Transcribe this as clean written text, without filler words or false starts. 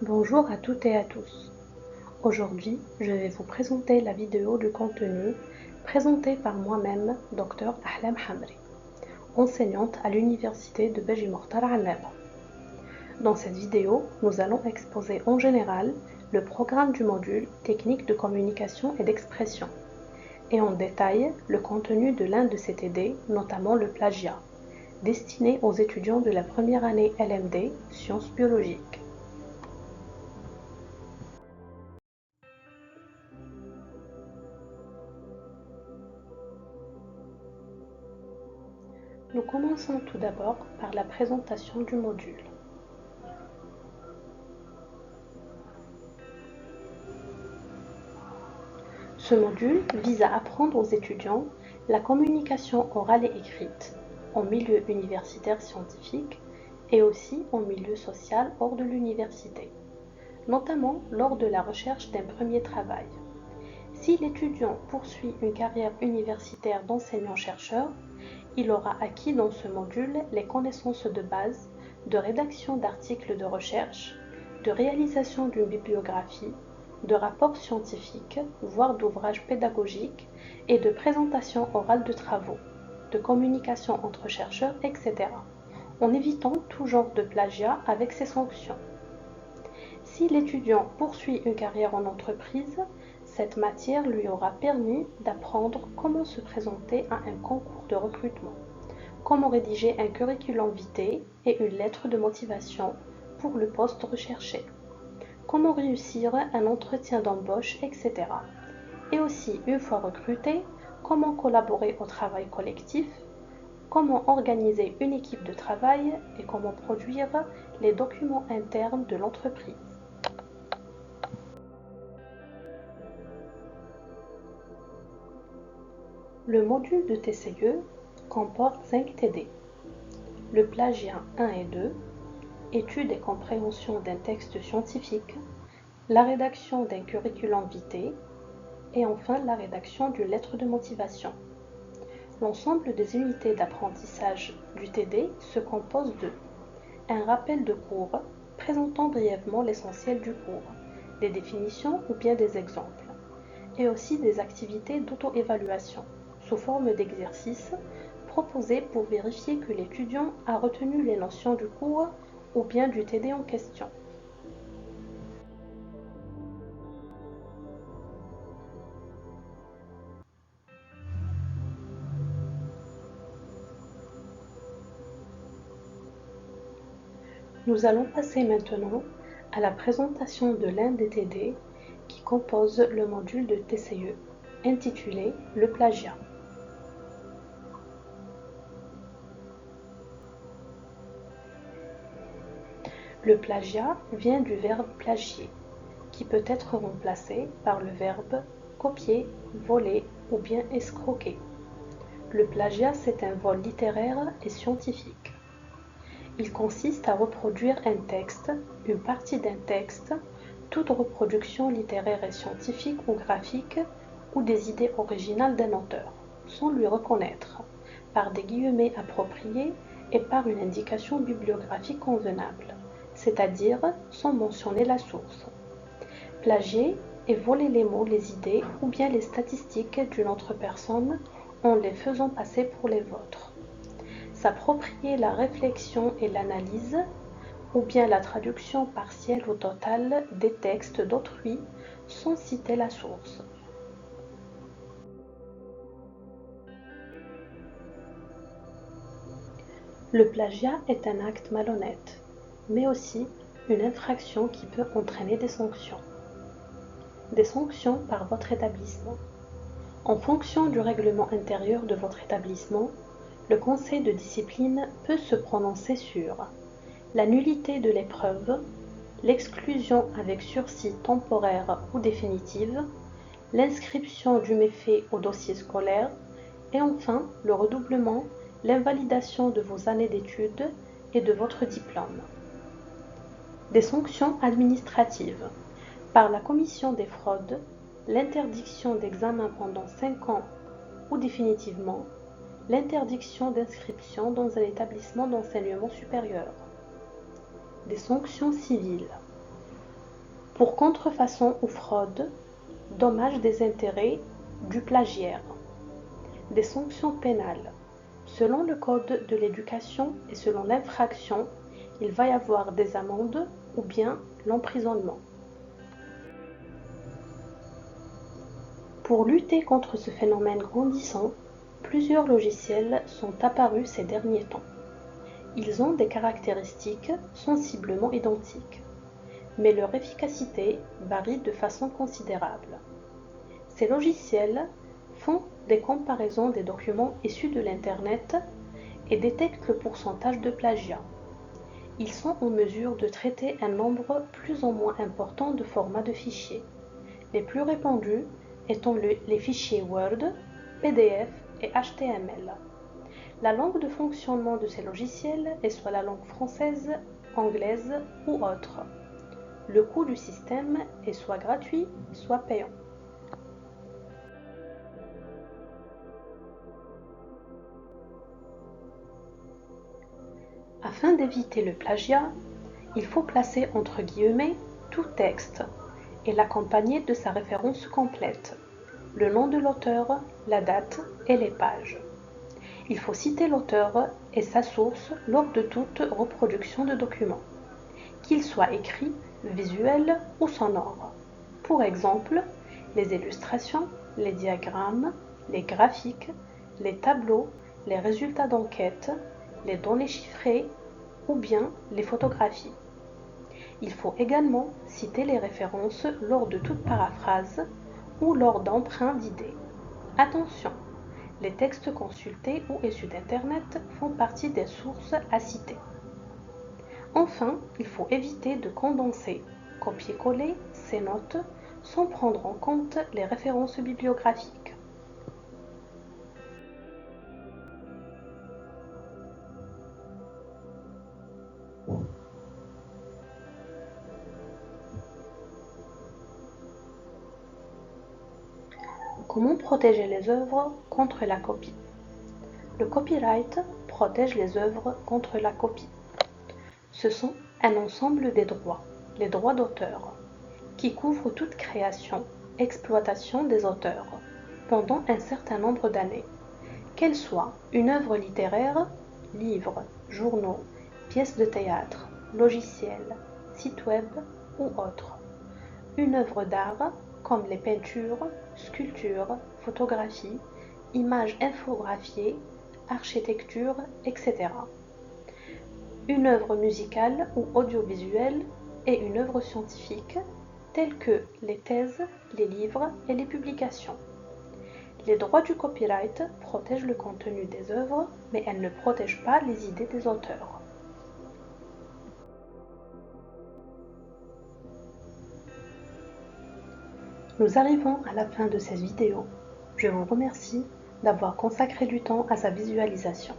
Bonjour à toutes et à tous. Aujourd'hui, je vais vous présenter la vidéo du contenu présentée par moi-même, Dr Ahlam Hamri, enseignante à l'université de Beji Mortar Annaba. Dans cette vidéo, nous allons exposer en général le programme du module Technique de communication et d'expression et en détail le contenu de l'un de ces TD, notamment le plagiat, destiné aux étudiants de la première année LMD, sciences biologiques. Nous commençons tout d'abord par la présentation du module. Ce module vise à apprendre aux étudiants la communication orale et écrite en milieu universitaire scientifique et aussi en milieu social hors de l'université, notamment lors de la recherche d'un premier travail. Si l'étudiant poursuit une carrière universitaire d'enseignant-chercheur, il aura acquis dans ce module les connaissances de base de rédaction d'articles de recherche, de réalisation d'une bibliographie, de rapports scientifiques, voire d'ouvrages pédagogiques et de présentation orale de travaux, de communication entre chercheurs, etc., en évitant tout genre de plagiat avec ses sanctions. Si l'étudiant poursuit une carrière en entreprise, cette matière lui aura permis d'apprendre comment se présenter à un concours de recrutement, comment rédiger un curriculum vitae et une lettre de motivation pour le poste recherché, comment réussir un entretien d'embauche, etc. Et aussi, une fois recruté, comment collaborer au travail collectif, comment organiser une équipe de travail et comment produire les documents internes de l'entreprise. Le module de TCE comporte 5 TD. Le plagiat 1 et 2, étude et compréhension d'un texte scientifique, la rédaction d'un curriculum vitae et enfin la rédaction d'une lettre de motivation. L'ensemble des unités d'apprentissage du TD se compose de un rappel de cours présentant brièvement l'essentiel du cours, des définitions ou bien des exemples, et aussi des activités d'auto-évaluation sous forme d'exercices proposés pour vérifier que l'étudiant a retenu les notions du cours ou bien du TD en question. Nous allons passer maintenant à la présentation de l'un des TD qui compose le module de TCE, intitulé « Le plagiat ». Le plagiat vient du verbe plagier, qui peut être remplacé par le verbe copier, voler ou bien escroquer. Le plagiat, c'est un vol littéraire et scientifique. Il consiste à reproduire un texte, une partie d'un texte, toute reproduction littéraire et scientifique ou graphique ou des idées originales d'un auteur, sans lui reconnaître, par des guillemets appropriés et par une indication bibliographique convenable, c'est-à-dire sans mentionner la source. Plagier est voler les mots, les idées ou bien les statistiques d'une autre personne en les faisant passer pour les vôtres. S'approprier la réflexion et l'analyse, ou bien la traduction partielle ou totale des textes d'autrui sans citer la source. Le plagiat est un acte malhonnête, mais aussi une infraction qui peut entraîner des sanctions. Des sanctions par votre établissement. En fonction du règlement intérieur de votre établissement, le conseil de discipline peut se prononcer sur la nullité de l'épreuve, l'exclusion avec sursis temporaire ou définitive, l'inscription du méfait au dossier scolaire et enfin le redoublement, l'invalidation de vos années d'études et de votre diplôme. Des sanctions administratives. Par la commission des fraudes, l'interdiction d'examen pendant 5 ans ou définitivement, l'interdiction d'inscription dans un établissement d'enseignement supérieur. Des sanctions civiles. Pour contrefaçon ou fraude, dommage des intérêts du plagiaire. Des sanctions pénales. Selon le code de l'éducation et selon l'infraction, il va y avoir des amendes ou bien l'emprisonnement. Pour lutter contre ce phénomène grandissant, plusieurs logiciels sont apparus ces derniers temps. Ils ont des caractéristiques sensiblement identiques, mais leur efficacité varie de façon considérable. Ces logiciels font des comparaisons des documents issus de l'Internet et détectent le pourcentage de plagiat. Ils sont en mesure de traiter un nombre plus ou moins important de formats de fichiers, les plus répandus étant les fichiers Word, PDF et HTML. La langue de fonctionnement de ces logiciels est soit la langue française, anglaise ou autre. Le coût du système est soit gratuit, soit payant. Afin d'éviter le plagiat, il faut placer entre guillemets tout texte et l'accompagner de sa référence complète, le nom de l'auteur, la date et les pages. Il faut citer l'auteur et sa source lors de toute reproduction de documents, qu'il soit écrit, visuel ou sonore. Pour exemple, les illustrations, les diagrammes, les graphiques, les tableaux, les résultats d'enquête, les données chiffrées ou bien les photographies. Il faut également citer les références lors de toute paraphrase ou lors d'emprunts d'idées. Attention, les textes consultés ou issus d'Internet font partie des sources à citer. Enfin, il faut éviter de condenser, copier-coller ces notes sans prendre en compte les références bibliographiques. Comment protéger les œuvres contre la copie? Le copyright protège les œuvres contre la copie. Ce sont un ensemble des droits, les droits d'auteur, qui couvrent toute création, exploitation des auteurs pendant un certain nombre d'années, qu'elle soit une œuvre littéraire, livres, journaux, pièces de théâtre, logiciels, sites web ou autres, une œuvre d'art comme les peintures, sculptures, photographies, images infographiées, architecture, etc. Une œuvre musicale ou audiovisuelle et une œuvre scientifique, telles que les thèses, les livres et les publications. Les droits du copyright protègent le contenu des œuvres, mais elles ne protègent pas les idées des auteurs. Nous arrivons à la fin de cette vidéo. Je vous remercie d'avoir consacré du temps à sa visualisation.